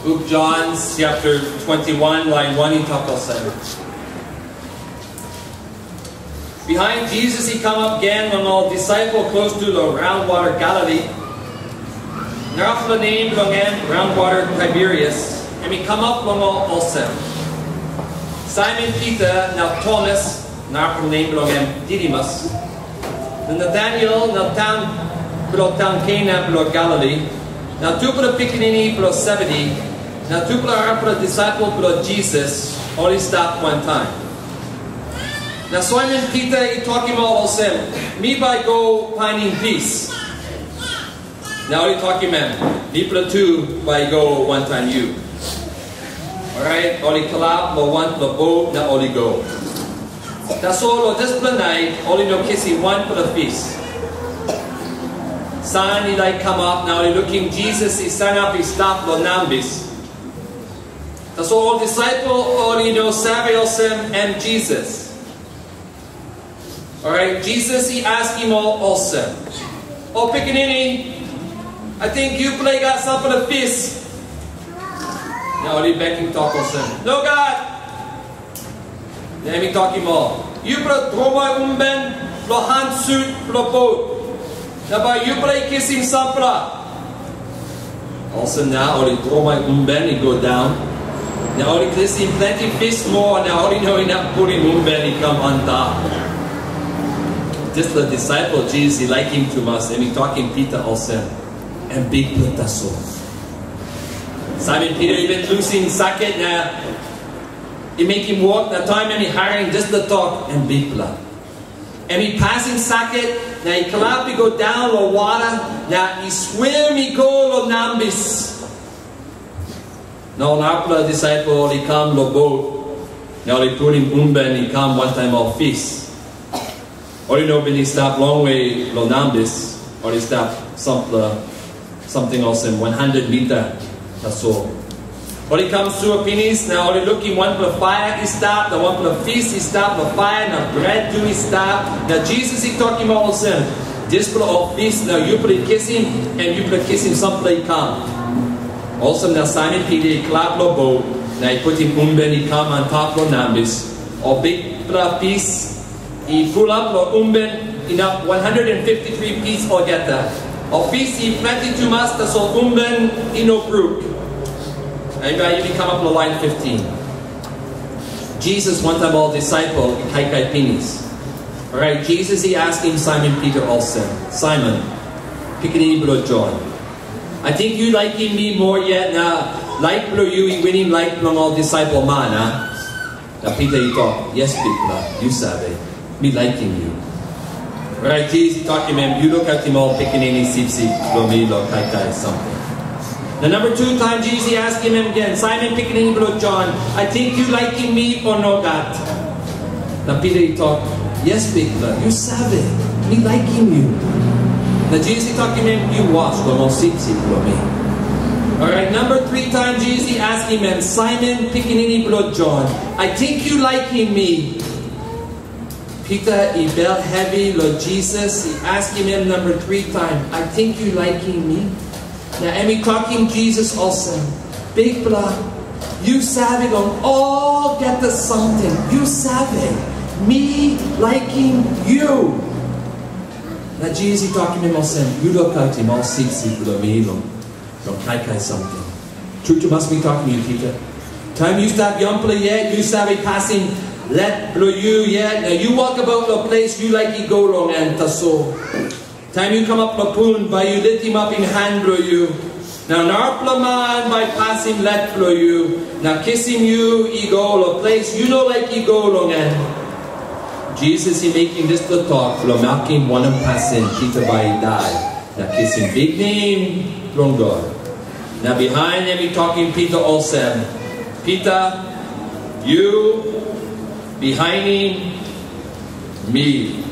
Book John chapter 21, line 1 in Olsem. Behind Jesus, he come up again when all disciple close to the round water Galilee. Naraf the name belongen round water Tiberias, and he come up when all Olsem. Simon Pita, now Thomas, naraf the name belongen Didymus. Nathaniel, now town Cana, below Galilee. Now two below Piccanini, below 70. Now two below disciple below Jesus. Only stopped one time. Now Simon Pita, he talking about Olsem. Me by go finding peace. Now he talking man. Me below two by go one time you. Alright, only collab, lo one below boat, now only go. That's all this night, only no kissing one for the feast. Son, he like come up, now he looking Jesus, he stand up, he stop lo nambis. That's all disciple, only no Savi Olsem and Jesus. Alright, Jesus, he asked him all Olsem. Oh, Piccanini, I think you play got some for the feast. Now he back him talk Olsem. No, God. Then he talking more. You brought Roma umben, lo hand suit, lo boat. Now by you play kissing sampra. Also now, only Roma umben, he go down. Now only kissing plenty fish more. Now only know enough putting umben, he come on top. Just the disciple, Jesus, he like him too much. And he talking Pita also. And big plataso. Simon Peter even losing socket now. He make him walk the time and he hiring just the talk and big blood. And he passing socket, now he collapse, he go down the water, now he swim, he go lo nambis. Now an disciple, he come lo boat, now they put him umben, he come one time off feast. Or you know when he stop long way lo nambis, or he stop something else in 100 meter, that's all. When he comes to a penis, now only looking one for the fire, he stopped, the one for the feast, he stopped, the fire, now bread too, he stopped. Now Jesus, he talking about Olsem. This for the feast, now you put it kiss him, and you put it kiss him, some play come. Also, now Simon Peter, he clap lo boat, now he put him umben, he come on top lo nambis. Or big piece, he pull up lo umben, enough 153 piece or get that. Or feast, he plenty too much, that's all umben, no brook. And you come up to line 15. Jesus, one time all disciple, kai pinis. Alright, Jesus, he asked him, Simon Peter also. Simon, Piccanini below John. I think you liking me more yet now. Like below you, he winning like below all disciple man, huh? Now Peter, he talk, yes, people, you sabe. Me liking you. Alright, Jesus, he talk to him, you look at him all Piccanini, sip, below me, lo kai something. The number 2 time Jesus asked him again, Simon Piccanini below John, I think you liking me or no God? Now Peter he talked, yes people, you sabe, me liking you. Now Jesus he talked to him, you watch, no more see below me. Alright, number 3 time Jesus he asked him, Simon Piccanini below John, I think you liking me. Peter he felt heavy, Lord Jesus, he asked him number 3 time, I think you liking me. Now, and we talking Jesus also. Big blood. You savvy don't all get the something. You savvy. Me liking you. Now, Jesus talking to him also. You look at him all see below me. Don't kai something. Truth must be talking to you, Peter. Time you stop yumpla yet, you savvy passing let below you yet. Now, you walk about the place you like you go wrong and taso. Time you come up Lapoon, by you lit him up in hand blow you. Now narpla man by passing let blow you. Now kissing you, he go a place you know like he go long and Jesus he making this the talk, lo making wanem passing, Peter by he die. Now kissing big name, long God. Now behind him he talking Peter Olsem. Peter, you, behind him, me.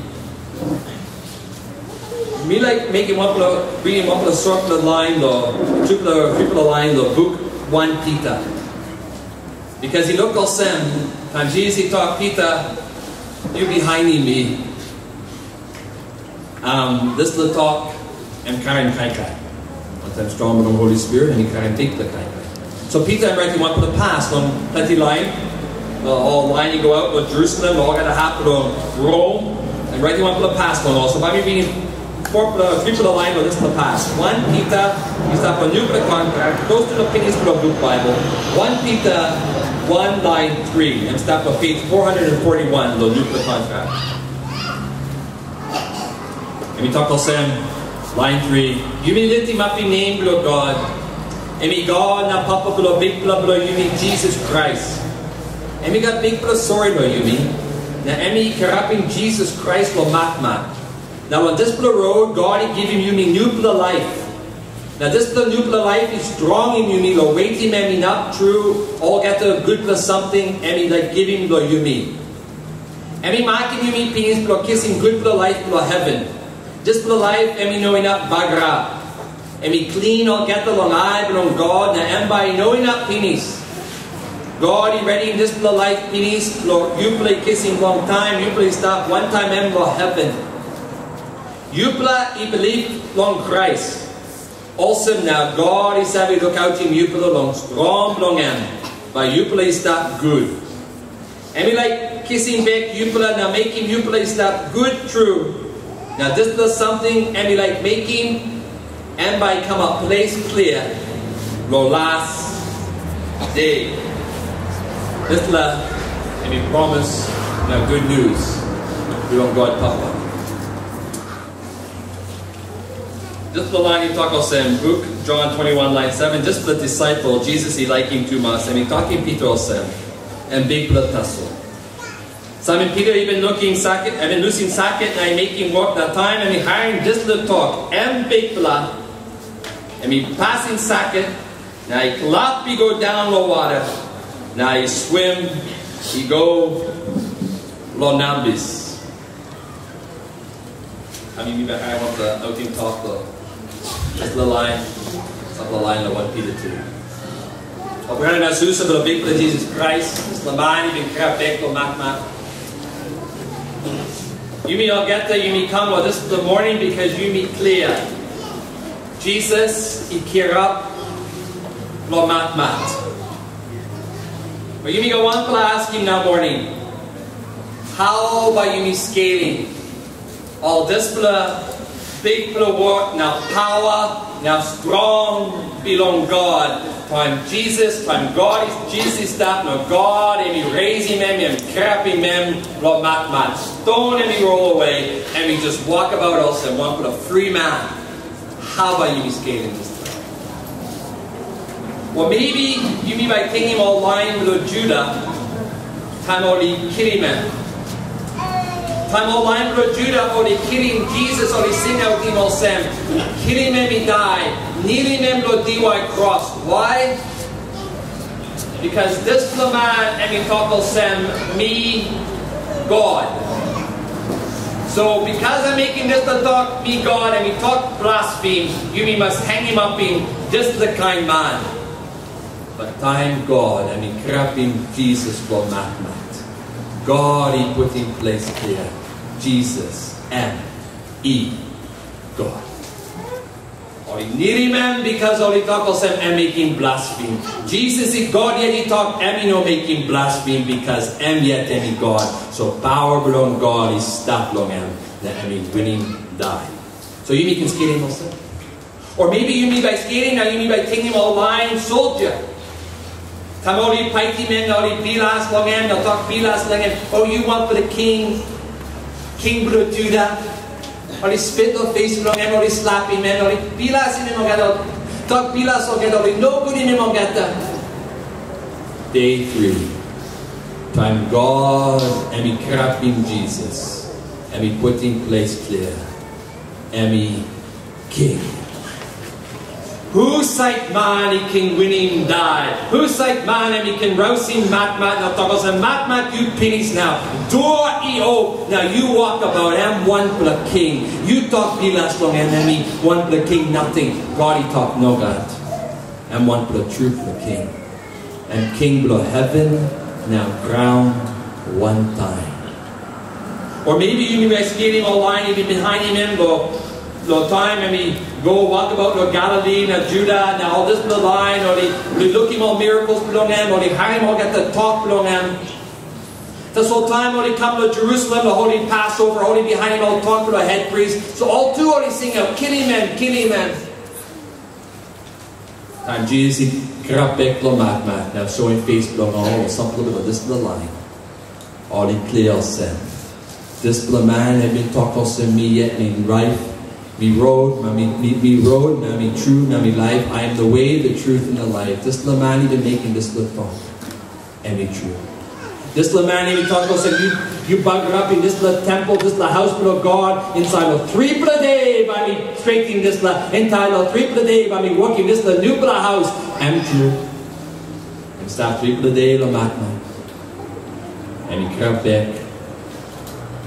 Me like making one bring him up the circular line, the triple line, the book 1 Pita. Because he looked Olsem, and Jesus he talked Peter, you behind me. This little talk, I'm carrying kai. Sometimes strong with the Holy Spirit, and he carrying take the kai. So Pita and writing one for the past on plenty line. All line you go out to Jerusalem, all got to happen on Rome, and writing one for the past one also. By me reading three for the line, but this for the past. 1 Pita, you start for new for the contract. Those two opinions for the book Bible. 1 Pita 1 line 3, and start for page 441, the new for the contract. And we talk Olsem, line 3. Humility must be named, Lord God. And we God na papa below big below you mean Jesus Christ. And we got big below sorry below you mean. Now Emmy Kirap in Jesus Christ will matmat. Now on this below road, God is giving you me new below life. Now this below new below life is strong in you me, lo waiting me not true, all get a good below something, and me like giving below you me. And me marking you me penis below kissing good below life below heaven. This below life, and me knowing up bagra. And we clean or get the long eye belong God, and by knowing up penis. God, He ready in this below life penis, Lord, you play kissing long time, you play stop one time and Lord heaven. You play, He believe long Krais. Olsem now, God, He said we look out Him, you play long strong long am. But you play stop good. And we like kissing back, you play now making you play stop good true. Now this does something, and we like making and by come up place clear the last day. This la and we promise now good news. We don't God Papa. This the line he talk Olsem, book John 21 line 7. Just the disciple Jesus he like him too much, and he talking Peter Olsem and big blood tussle. Simon Peter even looking socket, I mean losing socket, and I making work that time, and he hiring this little talk and big blood. And me passing socket, now he clap, he go down the water. Now he swim, he go lo nambis. I mean, I want the outing talk just the line, some the line of 1 Peter 2. Op gaan naar Zeus of de big of Jesus Christ, the man even crap back to mat. You may all get there, you may come, well this is the morning because you may clear. Jesus, he Kirap, lo mat. But you may go one to ask him now morning, how by you me scaling? All this big work, now power, now strong belong God. Time Jesus, time God is Jesus that, no God, and we raise him and crapping him, lo mat. Stone and we roll away, and we just walk about us and one put a free man. How about you be scaling this time? Well, maybe you mean by taking him all line with Judah, time only killing him. Time all line with Judah, only killing Jesus, only sing out him all Sam. Killing him, he died. Kneeling him, Lord DY cross. Why? Because this man, and he talk all Sam, me, God. So because I'm making this the talk me God and we talk blaspheme, you must hang him up in just the kind man. But time God and he crap in Jesus for mat. God he put in place there. Jesus M.E. God. Or he need him because all he talk also and making blaspheme. Jesus is God yet he talk and no making blaspheme because M yet any God. So power belong God is stop long M that winning die. So you mean can skating also? Or maybe you mean by skating, now you mean by taking him all line soldier. Tamoli piety men, only bilas long M, they'll talk bilas long M. Oh you want for the king will do that. Only spit on face long M, only slapping men, only bilas in him on talk bilas on get only no good in him on get that. Day 3. Time God and we crap in Jesus and we put in place clear and we king. Who sight man he can win him die? Who sight man and he can rouse him mat now talk us and mat you pennies now. Door EO now you walk about and one for the king. You talk bilas long and then me one for the king nothing. God he talk no God. And one for the truth for the king. And king below heaven now ground one time. Or maybe you may be skating all line, you've been behind him, but lo time and we go walk about no Galilee, no Judah, now all this the line, or they look him all miracles belong him, or they hang him all get the talk belong him. This whole time when they come to Jerusalem, the holy Passover, holy behind him all talk to the head priest. So all two only sing out, kill him man, kill him man. Time Jesus he Kirap lo mat now showing face belong all something about this the line. All he clear Olsem. This the man had been talk Olsem me yet in life. Me road, me road, now me true, now me life. I am the way, the truth, and the life. This the man he been making this the thought. And me true. This the man he talk Olsem you bugger up in this the temple, this the house of God, inside of 3 per day by me straightening this the entire of 3 per day by me working this the new house. And true. And start 3 per day lo mat man. And he come back.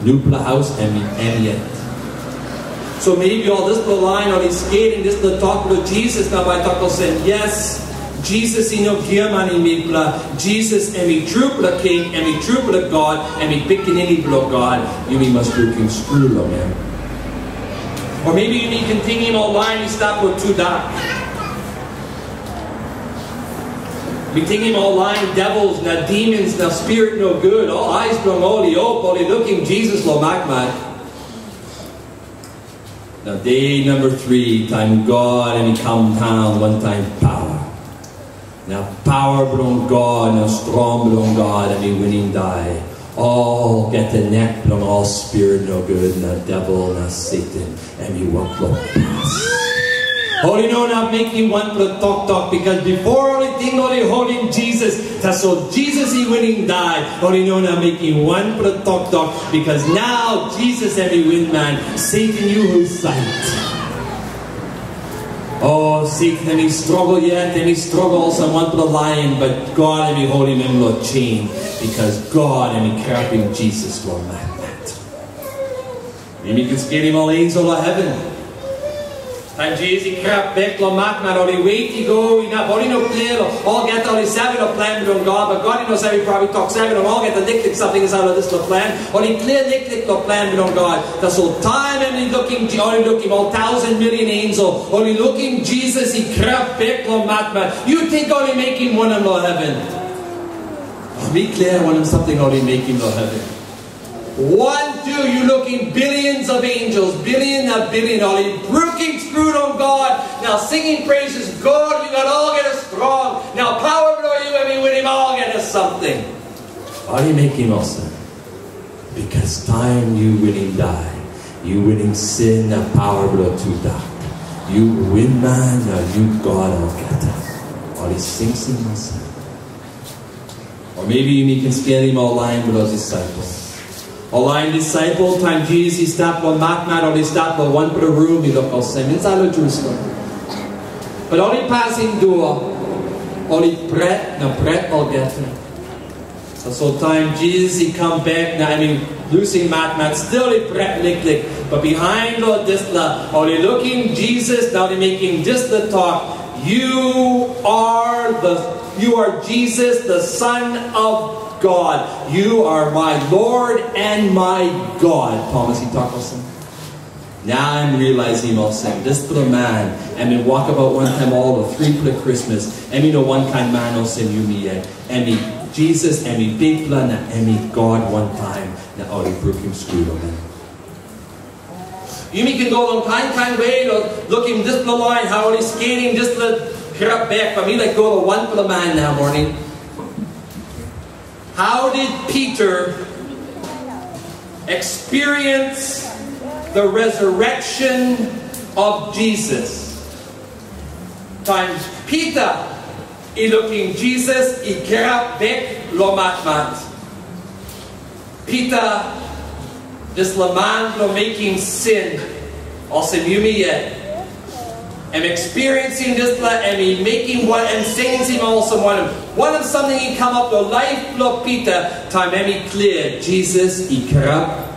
New house and yet. So maybe all this the line or he's skating this the talk with Jesus now by talk saying yes, Jesus in your gear money me Jesus and me true the king and me true the God and me picking any blood God, you me must looking screw lo man. Or maybe you need continuing online, you stop with too dark. We think him all lying devils, now demons, now spirit no good, all eyes from holy, looking Jesus lo makmat. Now day number 3, time God and he come down, one time power. Now power belong God, now strong belong God, and he winning die. All get the neck belong all spirit no good, now devil, now Satan, and he walk lo pass. Holy no not making one for talk because before only thing only holding Jesus, that's so Jesus he winning died. Holy no not making one for talk because now Jesus every win man, Satan you whose sight. Oh Satan and he struggle yet and he struggles and one for the lion, but God and he holding him Lord chain because God and he carrying Jesus Lord that. Maybe you can scare him all angel of heaven. And Jesus Kirap back lo matman or he wait he go he not body no clear all get all his 7 of plan from God, but God he knows how he probably talk 7 of all get the lick something is out of this plan or he clear lick lo plan from God. That's all time and he looking all 1,000 million angel only looking Jesus he Kirap back lo matman. You think only making one of lo heaven? Oh, be clear one of something only making lo heaven. 1, 2, you looking billions of angels, billion, all you brooking screwed on God. Now singing praises, God, you got all get us strong. Now power below you and me with him all get us something. Why do you make him awesome? Because time you winning die. You winning sin, now power below too dark. You win man, now you God all get it. All he sings him awesome. Or maybe you can scare him all lying with those disciples. A line disciple, time Jesus, he stopped on mat or he stopped on one per room, he looked Olsem inside of Jerusalem. But only passing door, only pret, now pret all get it. So time Jesus, he come back, now I mean, losing mat, still he pret lick. But behind all this, only looking Jesus, now they making just the talk. You are Jesus, the Son of God. You are my Lord and my God. Thomas, he talked Olsem. Now I'm realizing Olsem. This little man, and me walk about one time all the 3 for Christmas. And me know one kind man Olsem you me yet. And me Jesus and me big blood and me God one time. Now all he broke him screwed on him. You me can go on kind way, looking this the line, how he's skating, just the Kirap back. But me like go to one for the man now morning. How did Peter experience the resurrection of Jesus? Times Pita, looking Jesus, Kirap back lo matmat. Pita, this laman lo making sin, also you me yet. I'm experiencing this and he making one and senisim also one of something he come up to life lo Pita time and he clear Jesus he Kirap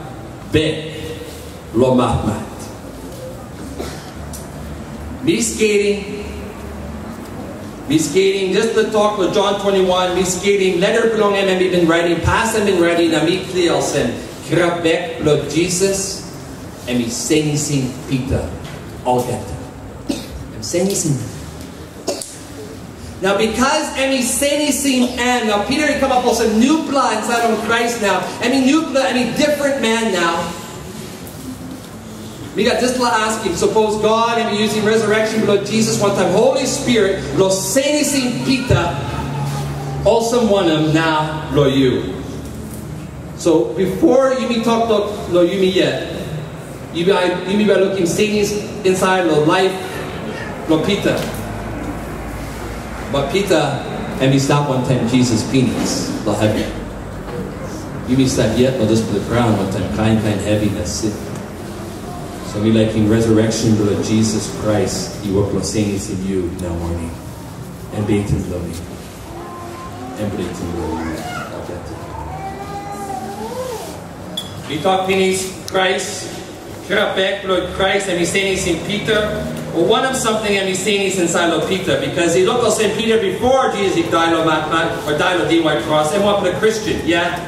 back lo matmat. Me skating just to talk with John 21, me skating letter belong him and me been writing past and been ready now me clear Olsem Kirap back lo Jesus and me senisim Pita. all get them. I'm senisim. Now because any senisim and now Peter he come up with some new blood inside of Christ now. Any new blood, any different man now. We got this law asking, suppose God and be using resurrection blood Jesus one time. Holy Spirit, lo senisim Pita, Olsem wanem now lo you. So before you be talk to lo you me yet, you be by looking senis inside lo life lo Pita. But Pita and we stop one time Jesus penis lo heavy. You be stop yet lo just for the ground one time kind heaviness. So we like in resurrection blood Jesus Christ, He work lo senis in you now morning. And baiting lo me. And baiting lo me. We talk penis Christ, Kirap blood Christ, and we senisim Peter. Well, one of something and we senis inside lo Peter because he looked Olsem Peter before Jesus he died lo matmat or died lo D white cross and one for the Christian, yeah.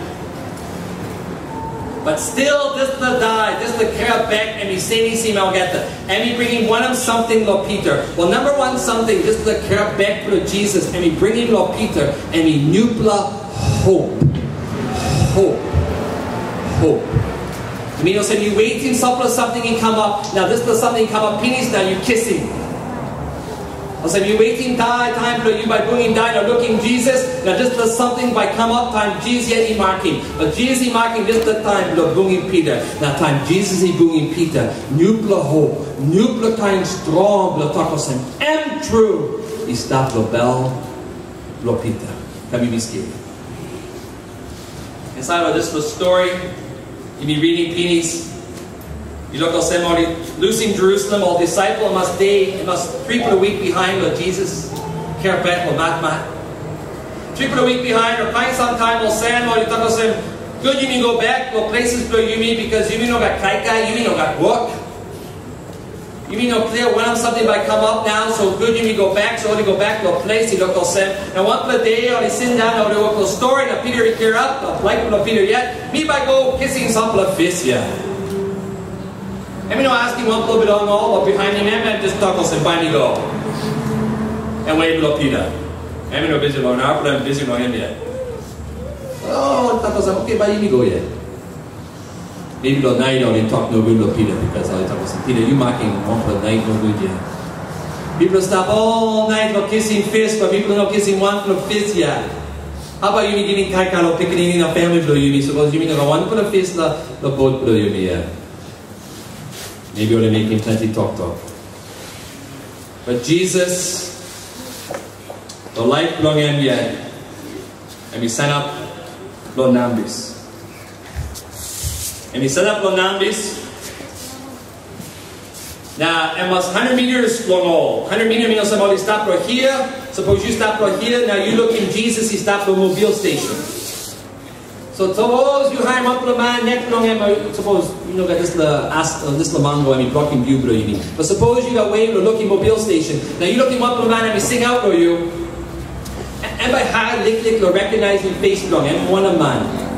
But still, this the die, this the Kirap and we senisim algeta, and we bringing one of something lo Peter. Well, number one something, this the Kirap blood Jesus, and we bringing lo Peter, and we nupla hope. I mean, also, you waiting something and come up. Now, this is something come up, penis, now you kissing. Also, you waiting time for you by bringing die, now looking Jesus. Now, this is something by come up time, Jesus yet he marking. But Jesus he marking this the time, for bringing Peter. Now, time Jesus he bringing Peter. Nupla hope, nupla time strong, bla takosem. And true, he stopped lo bell, lo Peter. Can you be scared? Inside of this the story. You be reading penis. You look Olsem already losing Jerusalem, all disciple must stay, must 3 per week behind with Jesus. Kirap or matmat. 3 per week behind, or find some time Olsem or you talk Olsem, good you mean go back to places where you mean because you mean no got kaika, you mean no got work. You mean no clear when something might come up now, so good you mean go back, so only go back to a place, you look Olsem. Now one per day, or they sit down, or they walk to a story, and Peter he clear up, like no Peter yet, me by go kissing some of fish, yeah. And me no asking one little bit on all, or behind him, and just talk Olsem, find me go. And wait for Peter. And me no busy on our plan, busy on him yet. Oh, talk Olsem, okay, bye, you go yet. Maybe the night or they talk no good to Peter because I talk to Peter, you marking one for the night no good yet. People stop all night for kissing fish, but people not kissing one for the fish yet. How about you giving kaika or picking in a family blow you suppose you mean one for the fish the boat blow you yeah. Maybe only making plenty talk. But Jesus, the life belong him yet, and we sent up Lord Nambis. And he set up Lonambis. Now, it was 100 meters long all. 100 meters means somebody stopped right here. Suppose you stop right here. Now you look in Jesus, he stopped at a mobile station. So suppose you hire up the man, next long him, suppose you know that this the mango, I mean blocking view bro you mean. But suppose you got way to look in mobile station. Now you look him up the man and we sing out for you. And by hard lick recognizing face long and one a man.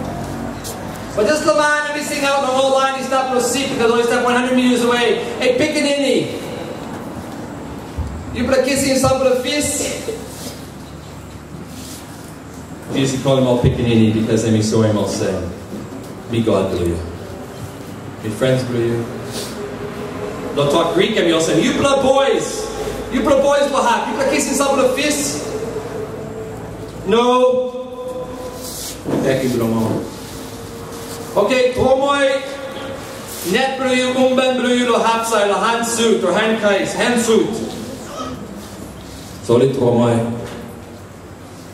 But this the man, and we sing out the whole line, he stopped to see because only stepped 100 meters away. Hey, pickaninny! You put a kissing some of the fish? Jesus called him all pickaninny because then he saw him all say, me God blew you. Me friends blew you. They'll talk Greek and we all say, you blood boys! You blood boys will have. You put kissing some of the fish? No. Back into the moment. Okay, Tomoy, net brew, umben lo hapsai, lo hand suit, or hand krais, hand suit. Solid Tomoy.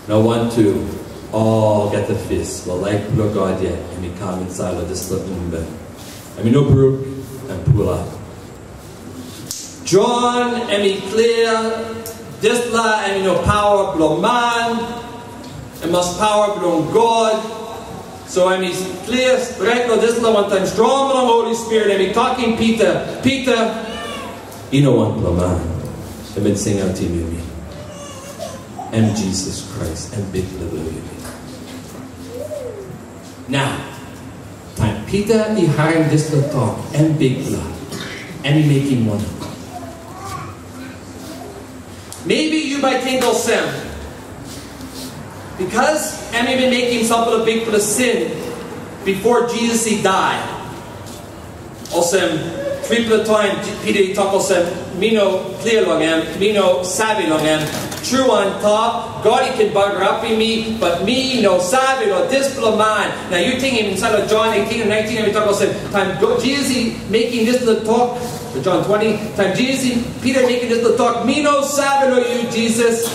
Now 1, 2, all get the fist, well like blow God yet, and we come inside of this little umben. And we know brook and pull up. John, and we clear, disla, and we know power blow man, and must power blow God. So I'm clear, right now this one time strong on the Holy Spirit, and we talking Pita, you know one man. I've been singing out to you, and Jesus Christ, and big little you. Now, time Pita he hiring this little talk, and big blood, and he making one. Maybe you might think Olsem, because I'm even making something of big for the sin before Jesus he died. Olsem, 3 time Pita talk Olsem, Mino clear long Mino savvy long true on top, God he can bugger up in me, but me no savvy or discipline man. Now you think him inside of John 18 and 19 and we talk Olsem, time Jesus he making this little talk, John 20, time Jesus, Peter making this little talk, me no savvy or you Jesus.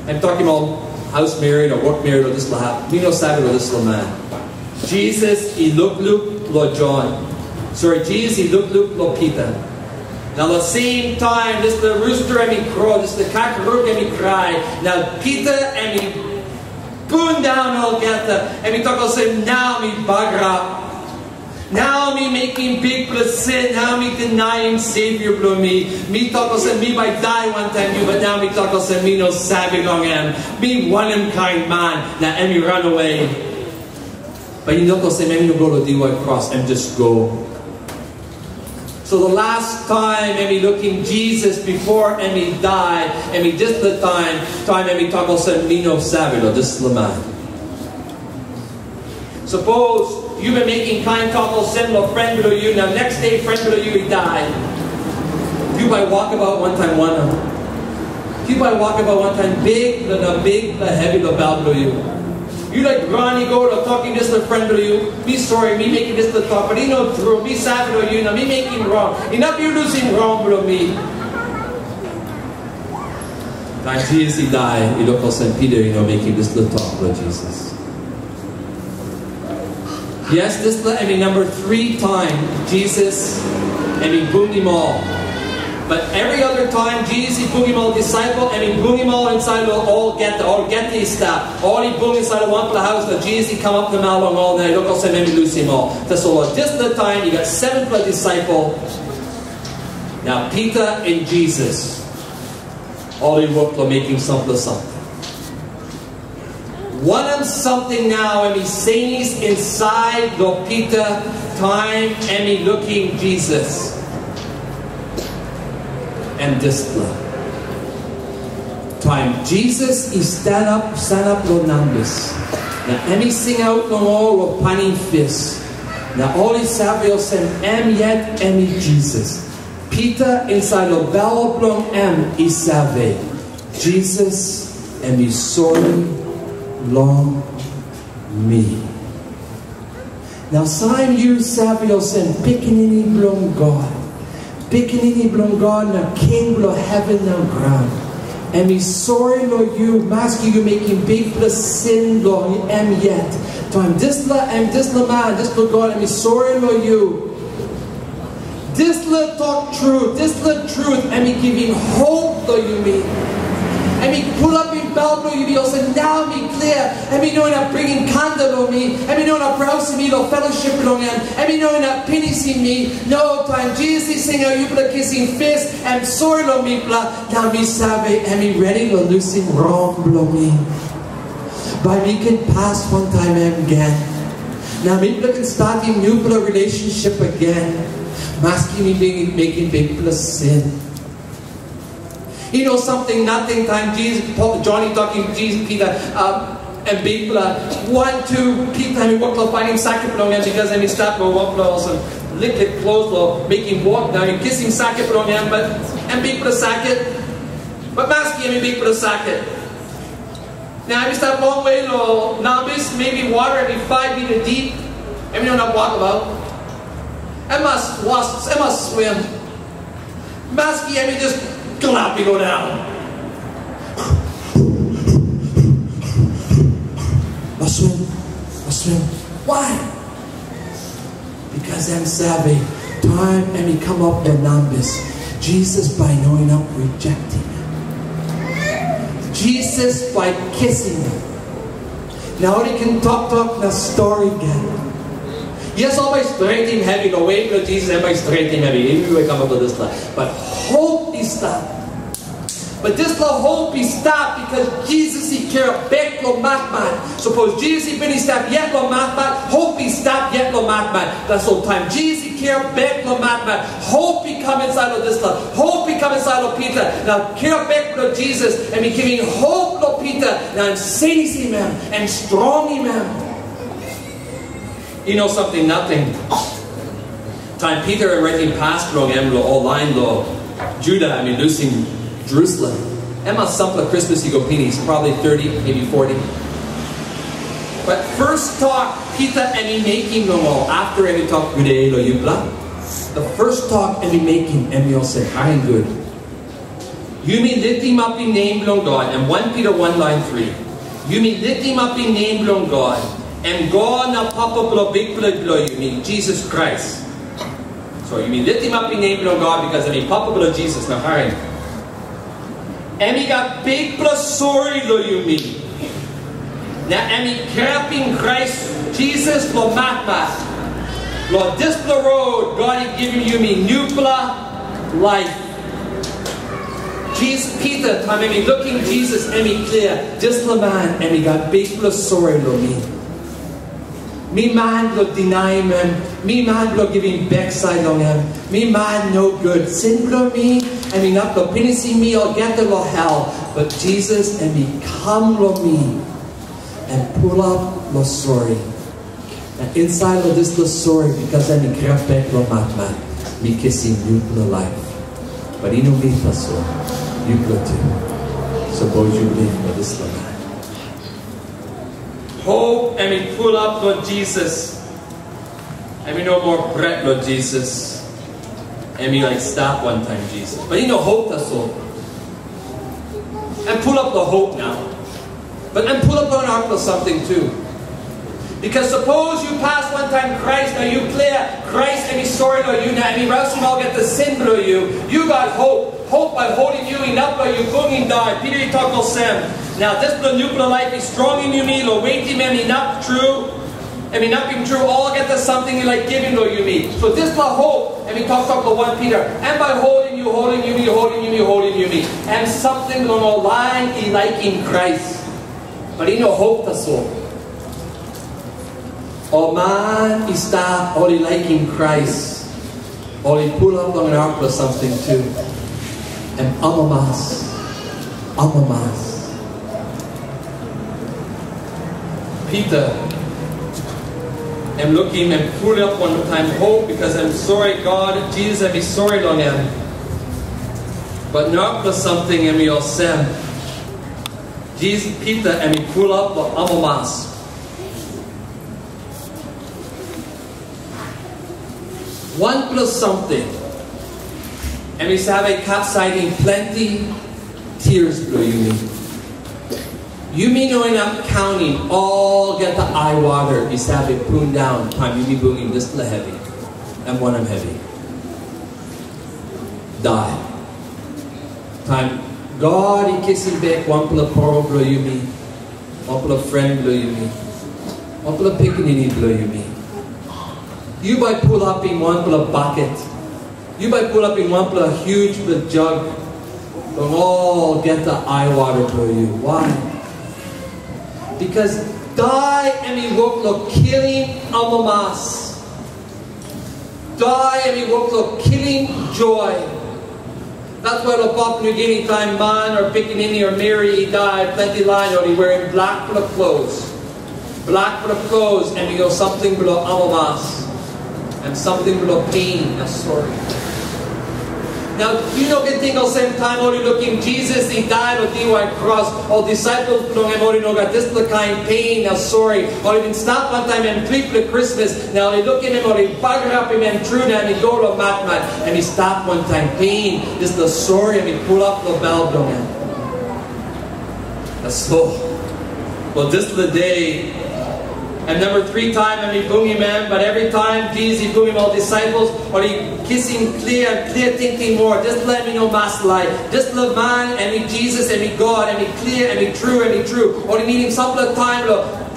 I'm talking about house married or work married or this little happen. Me no savvy or this little man. Jesus, he look Lord John. Sorry, Jesus, he look Lord Pita. Now the same time, this the rooster and me crow, this the cockroach and me cry. Now Pita and me boon down all get and me talk about say now me bugger up. Now me making big plus sin, now me denying Savior blow me. Me talk about say me might die one time you, but now me talk about say me no savvy long me wanem kind man. Now and me run away. But you know say me no go to the white cross and just go. So the last time Emmy looking Jesus before Emmy died, Emmy just the time Emmy talk about me no savvy or this the man. Suppose you've been making kind talk of similar friend below you, now next day friend below you he died. You might walk about one time one. You might walk about one time big the heavy the bell below you. You like Ronnie go to talking this to friend to you. Me sorry, me making this to talk, but he no true. Me savvy to you, now me making wrong. Enough you losing wrong below me. Time Jesus he died, he looked at St. Peter, making this little talk about Jesus. Yes, this number 3 time Jesus boom him all. But every other time Jesus he boom him all disciple boom him all inside all get these stuff. All he boom inside of one house that Jesus he come up the mouth all night. Look also maybe lose him all. That's all. Just the time you got 7 disciple. Now Pita and Jesus. All he worked on making something. Wanem something now and he says inside the Pita time and he looking Jesus. And display. Time Jesus he stand up Lord Nambis. Now Emmy sing out no more with panning fist. Now all his savio send yet Emmy Jesus. Peter inside the bell oblong is save. Jesus and he sorry long me. Now sign you savio send pickaninny blong God. Pickaninny blong God na king below heaven and ground. And me sorry Lord you, mask you making big plus sin Lord yet. So I'm this man, this Lord God, and me sorry Lord you. This Lord talk truth, and me giving hope Lord you me. And me pull up in belt Lord you be also now me clear. And me knowing that bringing candle on me, and me knowing that browsing me the fellowship along and me knowing that pinning me. No time Jesus is saying you put a kissing fist and sorry Lord me now me savvy and me ready to losing wrong below me. But me can pass one time again. Now me can start a new relationship again. Masking me making big plus sin. You know something, nothing time Jesus, Johnny talking Jesus, Peter, and big blood. 1, 2, Peter, and we walk like finding sacrifice on him because then he stopped or walk also lick clothes or making walk now. You're kissing sacrifice on him, but and big blood sacket. But masking him big blood sacket. Now if you stop long way or novice, maybe water, maybe 5 meters deep, and we don't have walk about. I must swim. Masking him just clap, you go down. I swim. Why? Because I'm savvy. Time and me come up the numbers. Jesus by knowing up rejecting him. Jesus by kissing him. Now he can talk the story again. Yes, always straight him heavy. The way of Jesus, everybody straight him heavy. Maybe we come up with this stuff. But hope is that. But this la hope he stopped because Jesus he Kirap back lo matman. Suppose Jesus he been stopped yet lo matman. Hope he stopped yet lo matman. That's all time. Jesus he Kirap back lo matman. Hope he come inside of this la. Hope he come inside of Pita. Now Kirap back lo Jesus and he giving hope lo Pita. Now I'm senisim and strong him. You know something? Nothing. Time Peter writing past lo all line lo Judah losing Jerusalem. Emma Sampla Christmas Egopinis, probably 30, maybe 40. But first talk, Pita and me making no more. After every talk, Jude lo Yupla. The first talk and me making, and we'll say, I'm good. You mean lift him up in name belong God. And 1 Peter 1 line 3. You mean lift him up in name belong God. And God na papa below big blood below you mean Jesus Christ. So you mean lift him up in name belong God because I mean papa below Jesus na haring. And he got big plus sorry lo you mean. Now and he grabbing Christ Jesus lo matma. Lo this the road God he giving you me new life. Jesus Peter time and he looking Jesus and he clear this the man and he got big plus sorry lo me. Me man lo deny him, me man lo giving backside on him, me man no good, sin blow me, and me not lo pinisi me or get the lo hell, but Jesus and me come lo me, and pull up lo sorry, and inside of this lo sorry, because I me grab back lo matman, me kissing you lo life, but you know me so, you go too, suppose you live for this lo life. Hope and we pull up Lord Jesus and we no more bread Lord Jesus and we like stop one time Jesus but you know hope that's all and pull up the hope now but and pull up on our for something too because suppose you pass one time Christ now you clear Christ and he's sorry to you now and he rousing all get the sin through you got hope by holding you enough by you going die Peter he talked Olsem. Now this the nuclear life is strong in you me, lo weighty man, me not true, and me not being true, all get to something you like giving lo you me. So this the hope, and we talk about the 1 Peter, and by holding you me, and something on a line he like in Christ. But he no hope that's all. Oh man, he start all he like in Christ. All he pull up on an ark or something too. And amamas. Peter, I'm looking and pull up one time hope because I'm sorry God, Jesus, I'm sorry long him. But not for something and we all send. Jesus, Peter, and we pull up the amamas. One plus something. And we have a capsizing plenty tears blow you mean. You mean knowing I'm counting all get the eye water, we have it poon down, time you be booming this the heavy. And one I'm heavy. Die. Time God he kissing back one pull of porro blow you me. One pull of friend blow you me. One pull of pickaninny blow you me. You by pull up in one pull of bucket. You by pull up in one pull of huge jug. Don't all get the eye water blow you. Why? Because die and we work lo killing amamas. Die and we work lo killing joy. That's why lo Papua New Guinea time man or Pickaninny or Mary he died plenty line or he wearing black for the clothes. Black for the clothes and we go something below amamas. And something below pain and sorry. Now, you know, can think of same time, only looking Jesus, he died on the white cross. All disciples belong him, only know got this the kind pain, now sorry. Or even stop one time and preach for Christmas. Now they look at him, or they bugger up him and true and he go to Matman. And he stop one time, pain, this the sorry, and he pull up the bell belong him. That's slow. Well, this is the day. And number 3 time, and he boom him man, but every time Jesus he boom him all disciples, or he kissing clear thinking more. Just let me know mass life. Just love man and me Jesus and me God and me clear and me true. Or he need him some time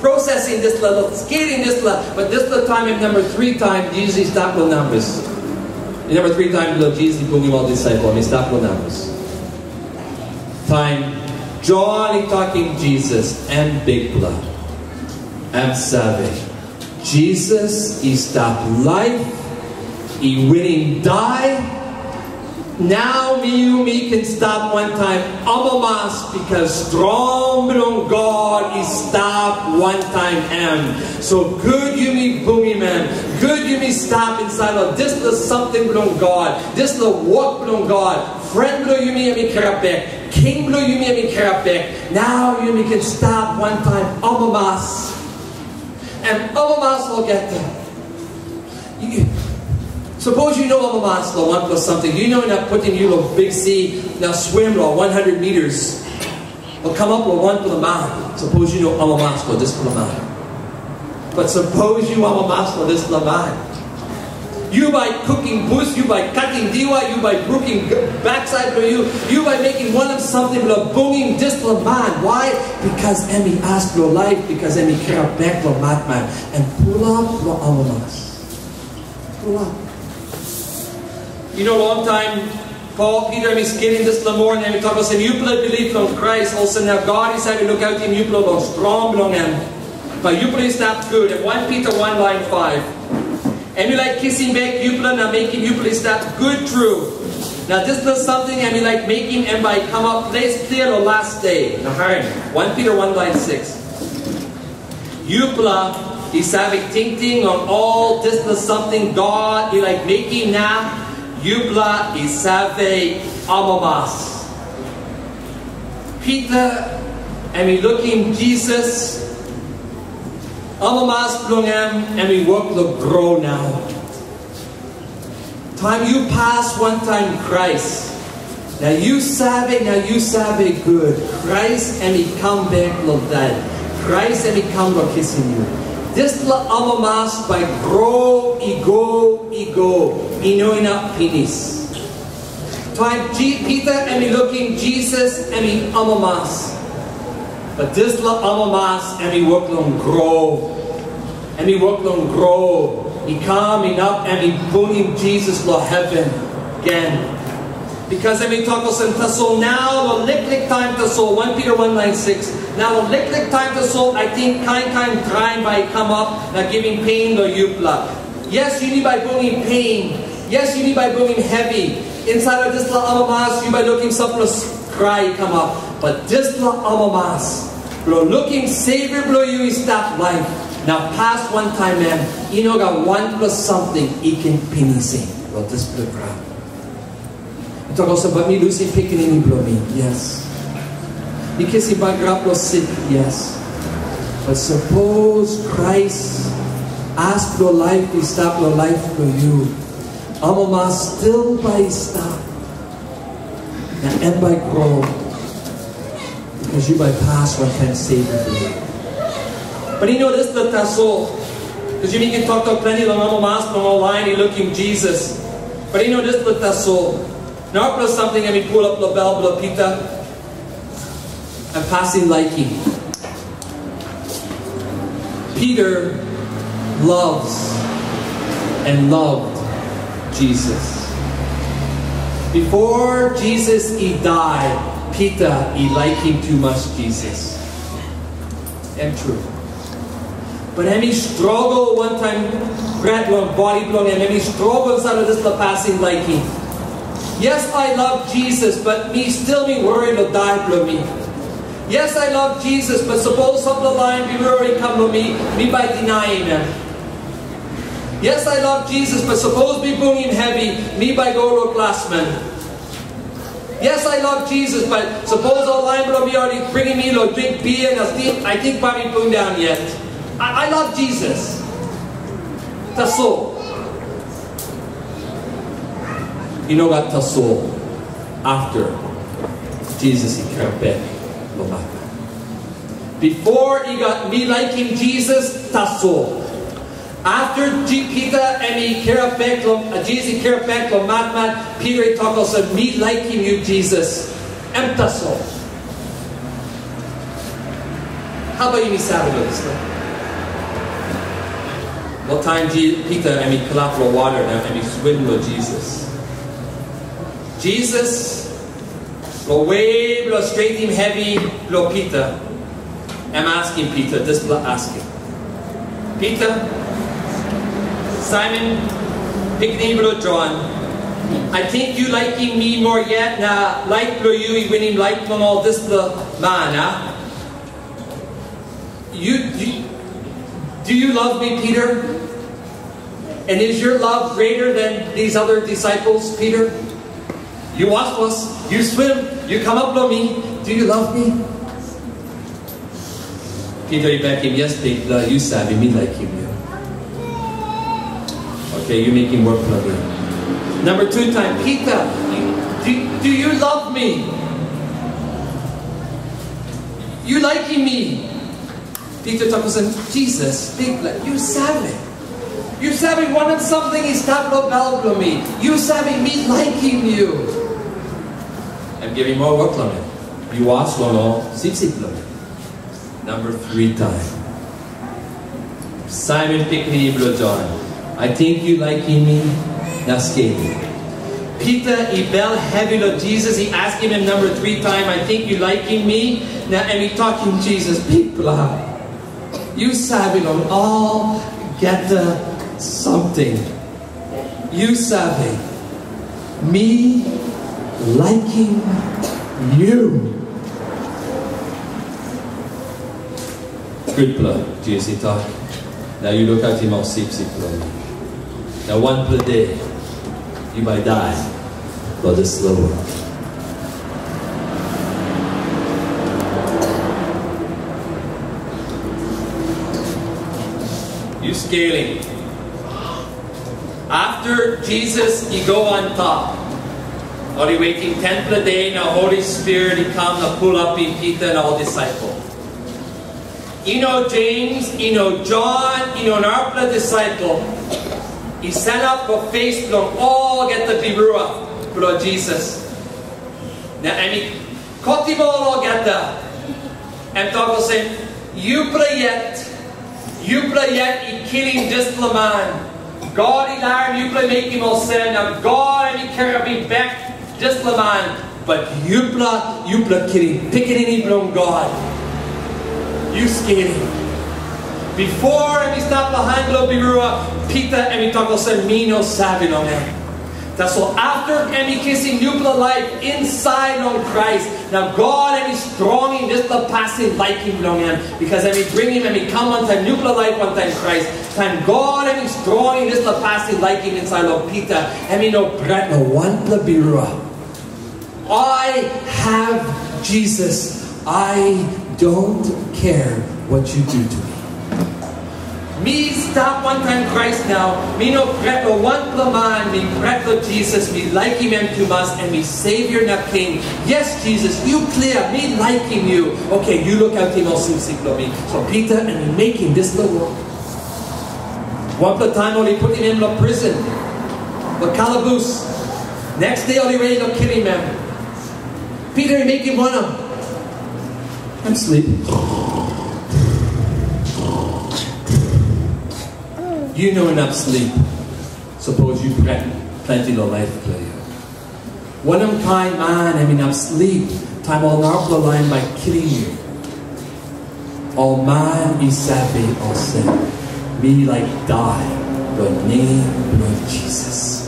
processing this little, skating this little, but this little time and number 3 time Jesus he stopped the numbers. And number 3 time Jesus he boom him all disciples and he stopped the numbers. Time, John talking Jesus, and big blood. I'm savage. Jesus is that life. He winning die. Now me can stop one time. Amamas, because strong on God is stop one time. So good you me boomy man. Good you me stop inside of this little something on God. This little walk on God. Friend blow you me Kirap. King blow you me Kirap. Now you me can stop one time. Amamas. And Amamas will get them. Suppose you know Amamas law 1 plus something. You know not putting you a big sea, now swim law 100 meters. Will come up with 1 for the mile. Suppose you know Amamas law this for the mile. But suppose you Amamas law this for the mile. You by cooking boost, you by cutting diwa, you by brooking backside for you by making wanem something with booming this for the mile. Why? Because Emmy asked your life, because Emmy Kirap back for matman and pull up your Amamas. Pull up. You know, long time, Paul, Peter, and he's getting this little more, and then we talk about saying, you believe on Krais. Also, now God is having to look out in you on strong belong him. But you believe that's good. And 1 Peter 1 line 5. And you like kissing back, you believe now making you believe that's good, true. Now this is something, and you like making and by come up place clear the last day. Now, 1 Peter 1 line 6. You believe is having thinking on all this is something God is like making now. Yubla isave amamas. Pita, and we looking Jesus. Amamas blungam, and we work to grow now. Time you pass one time Christ. Now you save good. Christ and he come back like that. Christ and he come like kissing you. This la amamas by grow, ego. Inoina penis. Time Peter and me looking Jesus and me amamas. But this la amamas and me work on grow. And me work on grow. He coming up and me booming Jesus la heaven again. Because I mean talk about tasol now the lick time tasol 1 Peter 1:9-6. Now the lick time tasol I think kind trying by come up now giving pain to yupla. Yes, you need by booming pain. Yes, you need by booming heavy. Inside of this la amamas, you by looking something cry come up. But this la amamas, bro looking savior blow you is that life. Now past one time man, you know got 1 plus something he can penny sing. Well this blue crowd. Talk also about me losing picking any blow me, yes. Because he by grapple sick, yes. But suppose Christ ask your life, he stop your life for you. Amama still by stop. And by grow. Because you by pass one time Savior for you. But you know this the taso. Because you can talk to plenty of Amamas from online, you looking Jesus. But you know this the taso. Now plus something and we pull up the bell the Pita and passing liking. Peter loves and loved Jesus. Before Jesus he died, Pita he liked him too much Jesus. And true. But then he struggled one time, grad one body blown, and then he struggled inside of this passing liking. Yes, I love Jesus, but me still me worried to die for me. Yes, I love Jesus, but suppose some of the line be worried come to me by denying him. Yes, I love Jesus, but suppose me booming heavy, me by go to classman. Yes, I love Jesus, but suppose all line will be already bringing me to drink beer and I think probably boom down yet. I love Jesus. That's all. You know what taso after Jesus he came back. Before he got me liking Jesus, taso. After Pita and he Kirap back Jesus Kirap back to Matman, Peter he talked also me liking you Jesus. And taso. How about you Saturday? What time Pita and he collapsed the water now and he swim with Jesus. Jesus, But way below straight him heavy below Pita. I'm asking Pita, this below asking. Pita, Simon, picking below John. I think you liking me more yet. Now, like below you, when him like on all this below man, huh? Do you love me, Peter? And is your love greater than these other disciples, Peter? You watch us, you swim, you come up below me. Do you love me? Peter, you back him, yes, Peter, you savvy me like him. Okay, you make him work for me. Number 2 time, Peter, do you love me? You liking me? Peter talks and Jesus, you savvy. You savvy wanting something, he stopped about me. You savvy me liking you. I'm giving more work on it. You watch long, sip. Number 3 time. Simon Pickney Blue John. I think you liking me. Now skating. Peter, he bell heavy to Jesus. He asked him number 3 time, I think you liking me. Now, and he talking Jesus. People, you savvy on all get something. You savvy. Me liking you. Good blood, Jesus talk. Now you look at him all sip blood. Now one per day, you might die for the slow one. You scaling. After Jesus, he go on top. Or he waiting 10 per day, now Holy Spirit, he come to pull up in Peter and all disciples. You know James, you know John, you know an our disciple. He sent up for face from all get the Birua, below Jesus. Now, and he cut him all get there. And talk to him, you play yet, he killing this man. God, he learned, you play make him all sin. Now, God, and he carry me back, this man. But you play killing, picking in from God. You skating. Before and we stop behind Birua, Pita and we talk about me no savvy on him. That's so after and we kissing new life inside on Christ. Now God and He's strong in this passing liking on him. Because and we bring him and we come one time new life, one time Christ. And God and He's strong in this passing liking inside of Pita. And we know bread no one Birua. I have Jesus. I don't care what you do to me. Me stop one time Christ now. Me no pret no one man. Me pret no Jesus. Me like him and to us and me Savior na King. Yes, Jesus, you clear. Me liking you. Okay, you look out him all sim me. So Peter and we make him this little world. One time only put him in the prison. The calaboose. Next day only ready to kill him. Man. Peter, he make him one of them. I'm sleeping. You know enough sleep. Suppose you plenty of life play. One of kind man have enough sleep. Time all narp the line by killing you. All man is savvy Olsem. Me like die. The name of Jesus.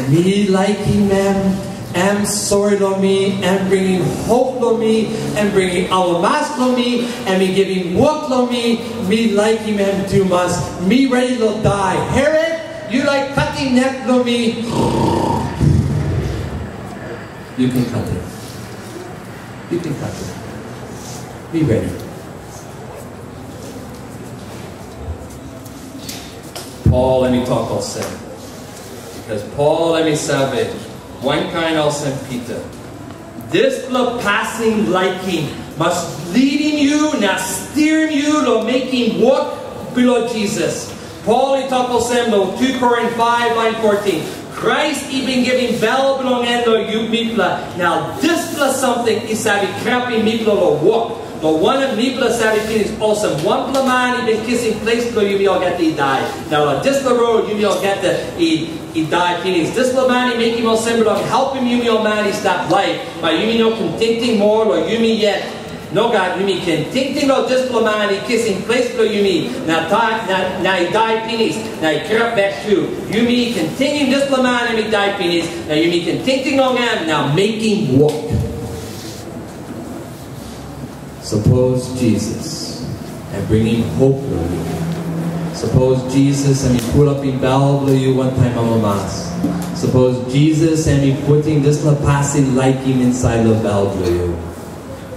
Me like him, man. Am sorry on me, and bringing hope on me, and bringing our mask on me, and me giving work on me like him and do us, me ready to die. Herod, you like cutting neck on me. You can cut it. You can cut it. Be ready. Paul, let me talk all said. Because Paul, let me savage. One kind also Peter. This passing liking must leading you, not steering you, to making walk below Jesus. Paul he talked about 2 Corinthians 5 line 14. Christ even giving belong endo you mipla. Now this plus something is having crappy mipla to walk. But one of me plus sabi pinis Olsem. One man he been kissing place below you me all get the die. Now this the road you me all get the he die pinis. This the man he make him all symbol help him you me all man he stop life. But you me no contenting more or you me yet. No God, you me contenting or this the man he kissing place below you me. Now he die pinis. Now he Kirap back too. You me continuing this the man and he die pinis. Now you me contenting on him. Now making walk. Suppose Jesus and bringing hope to you. Suppose Jesus and he put up in bell to you one time on mass. Suppose Jesus and he putting this la passing liking inside the bell to you.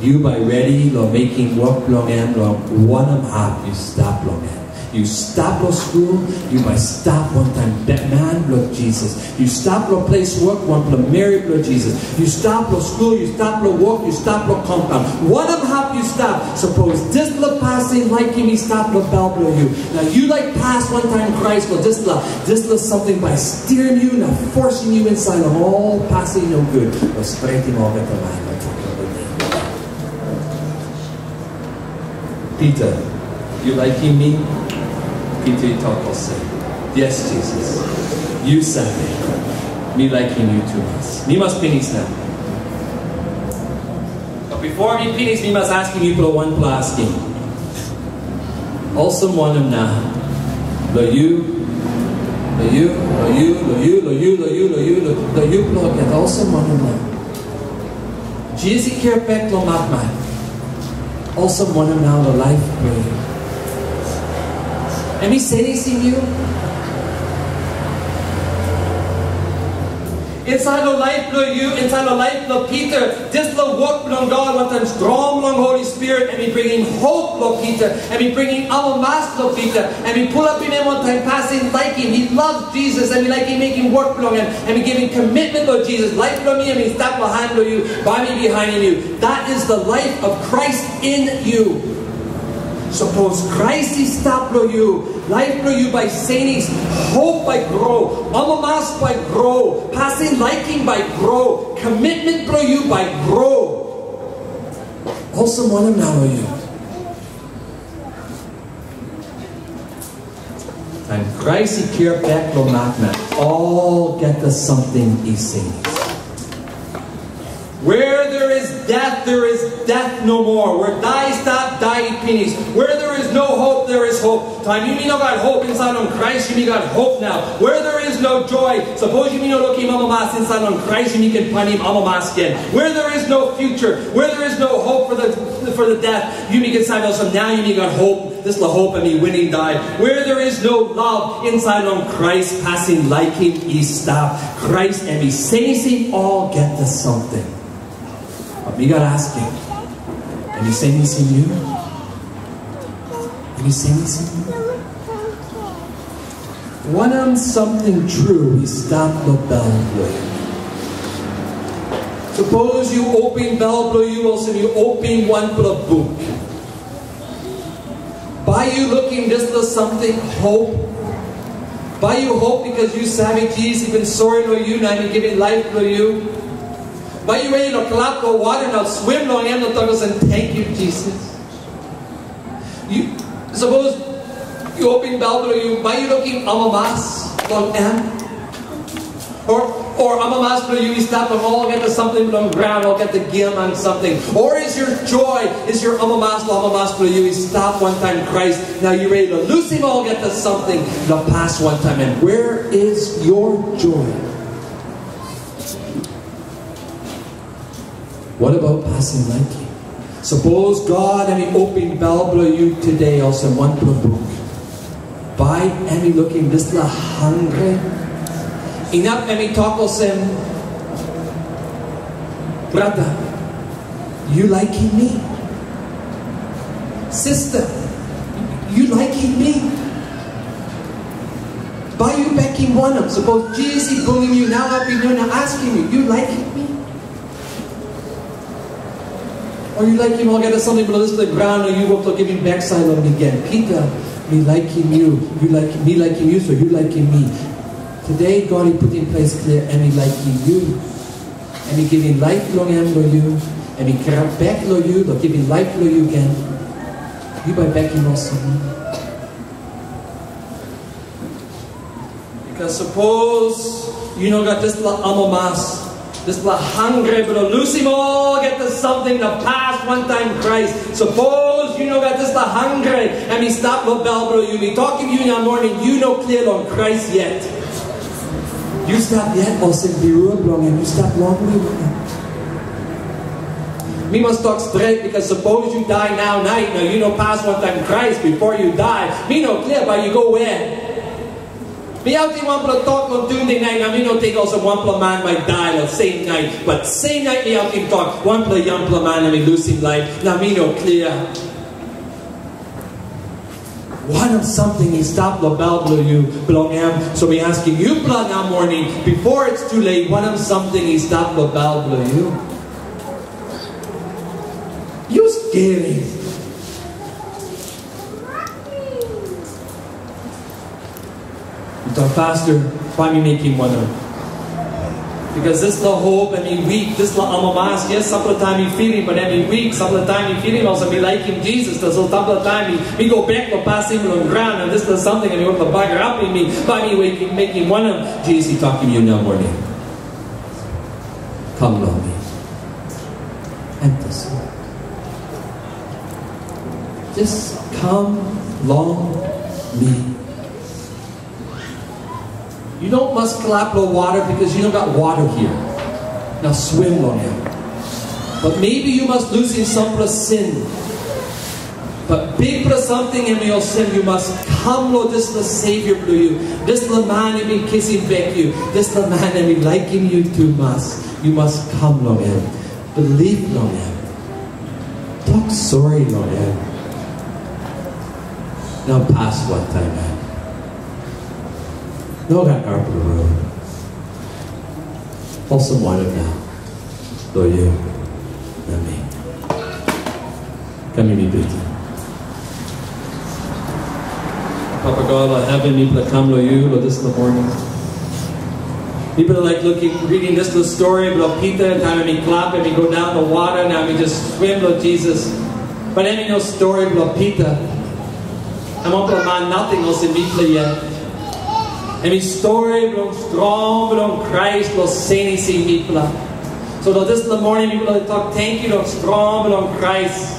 You by ready lo making work long and long one and a half you stop long and. You stop your school, you might stop one time that man, Lord Jesus. You stop your place work, one for married, Lord Jesus. You stop your school, you stop your work, you stop your compound. One of half you stop. Suppose this la passing like him, he stop the bell below you. Now you like pass one time Christ, but this la something by steering you, now forcing you inside of all passing no good. Or spreading all the mind. Pita, you liking me? Pita talk Olsem. Yes, Jesus. You said it. Me liking you too much. Me must finish now. But before me finish, me must ask you for one asking. Olsem wanem now. Lo you plug at Olsem wanem now. Jesus care back lo matman. Olsem wanem now the life prayer. And me senisim you. Inside the life of you, inside the life of Peter, this little work on God, one time strong long Holy Spirit, and me bringing hope, Lord Peter, and me bringing our master, Lord Peter, and me pull up in him one time, passing like him. He loves Jesus, and me like him making work on him, and me giving commitment, Lord Jesus, life from me, and me stop behind you, by me behind you. That is the life of Christ in you. Suppose Christ is stop for you, life for you by sayings, hope by grow, amamas by grow, passing liking by grow, commitment for you by grow. Also wanem now you. And Christ he care back no matman. All get the something he saying. Where there is death no more. Where die stop, die finish. Where there is no hope, there is hope. Time you mean no got hope inside on Christ, you mean got hope now. Where there is no joy, suppose you mean no looking mamamas inside on Christ, you mean can find him mamamas again. Where there is no future, where there is no hope for the death, you mean inside also now you mean got hope. This la hope and me winning die. Where there is no love inside on Christ, passing like him, he stop. Christ and me senisim all get the something. But we got to ask him, have you seen this in you? Have you seen this in you? When something true, we stop the bell blue. Suppose you open bell blue, you also you open one for a book. By you looking this for something, hope. By you hope because you savvy Jesus, even sorry for you, now you giving life for you. By you ready to clap the water and swim long and thank you, Jesus. You suppose you open Bible you by you looking amamas long and or amamas for you stop and all get to something on ground, all get the gim on something. Or is your joy, is your amamas for you stop one time Christ. Now you ready to lose him all get to something the past one time. And where is your joy? What about passing liking? Suppose God and he open Bible you today also one book. By and he looking this la hungry. Enough and he talk Olsem. Brother, you liking me? Sister, you liking me? By you backing one of them. Suppose Jesus is bullying you now up in you now asking you liking me? Or you like him all get something below this the ground, or you will to give him backside on me again. Peter, me liking you like me liking you, so you liking me. Today God he put in place clear and he liking you. And he giving life long and for you. En mi Kirap back lo you, lo giving life lo you again. You by back in Olsem. Because suppose you know got this little amamas, this little hungry, but lose him all, get this something to pass one time Christ. Suppose you know got this little hungry, and me stop lo belbro you, me talking to you in the morning, you know clear on Christ yet. You stop yet, Olsem be real long, and you stop long way. We must talk straight because suppose you die now night, now you know pass one time Christ before you die. Me no clear, but you go where? Me out in one pla talk on Tuesday night, now me no take also one pla man might die the same night, but same night me out in talk, one pla young pla man and me losing life, now me no clear. One of something he stopped the bell below you belong him. So we asking you pla now morning, before it's too late, one of something he stopped the bell below you. You scary. You thought, Pastor, why me making one of? Because this the hope and me weak, this the amamas, yes, some of the time me feeling, but then me weak, some of the time me feeling also me liking Jesus, so some of the time me go back to pass him on the ground and this does something and you want to bugger up in me, by me waking, making one of Jesus, he talking to you now morning. Come along me. Enter soul. Just come long me. You don't must clap no water because you don't got water here. Now swim long him. But maybe you must lose in some plus sin. But big plus something in your sin, you must come lo this the Savior blue you. This the man who been kissing back you. This the man who been liking you too much. You must come long him. Believe long him. Talk sorry long him. Now pass one time, man. No that carpet of the road. Olsem wanem now. Lo you. Not me. Come here, me Pita. Papa God, I heaven, people that come lo you, lo this in the morning. People are like reading this little story about Pita, time me clap and me go down the water, now me just swim lo Jesus. But then me no story about Pita. I want to man nothing else in me yet. And my story belongs strong, belongs Christ, belongs senisim people. So that this in the morning people talk, thank you, belongs strong, belongs Christ.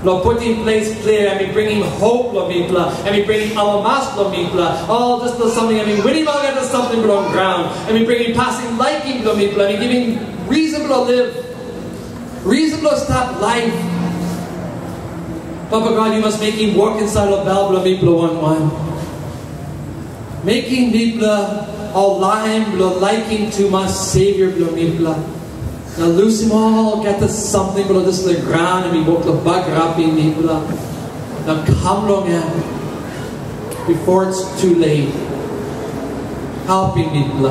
Lord, put in place clear, and we bring him hope, Lord, people, and we bring him our master, Lord, people. All this is something, and we win him out at something belong ground, and we bring him passing liking, Lord, people, and we give him reasonable to live, reasonable to stop life. Papa God, you must make him walk inside of Bible, people, one. Making people all lying, liking to my Savior, people. Now lose him all, get us something below this the ground and we walk the bug wrapping people. Now come along in before it's too late. Helping people.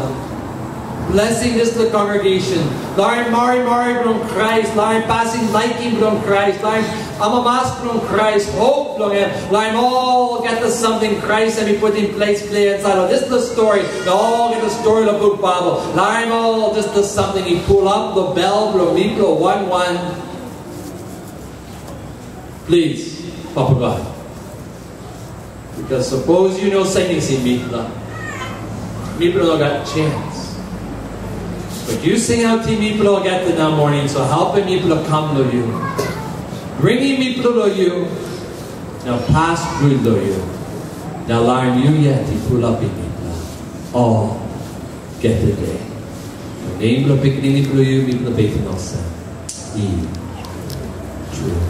Blessing this the congregation. Lord Mari from Christ, Lord passing liking from Christ, Lord Amamas from Christ, hope long him. Lord all get us something Christ and we put in place clear inside. Oh, this is the story. They all get the story of the book Bible. Lord all this is something he pull up the bell from people 1-1. Please, Papa God. Because suppose you know senisim people don't got chance. But you sing out to people who get to that morning, so helping people to come to you. Bringing people to you. Now pass through to you. Now learn you yet to pull up in people. All get the day. Name the picking people to you, people to bait in Olsem. True.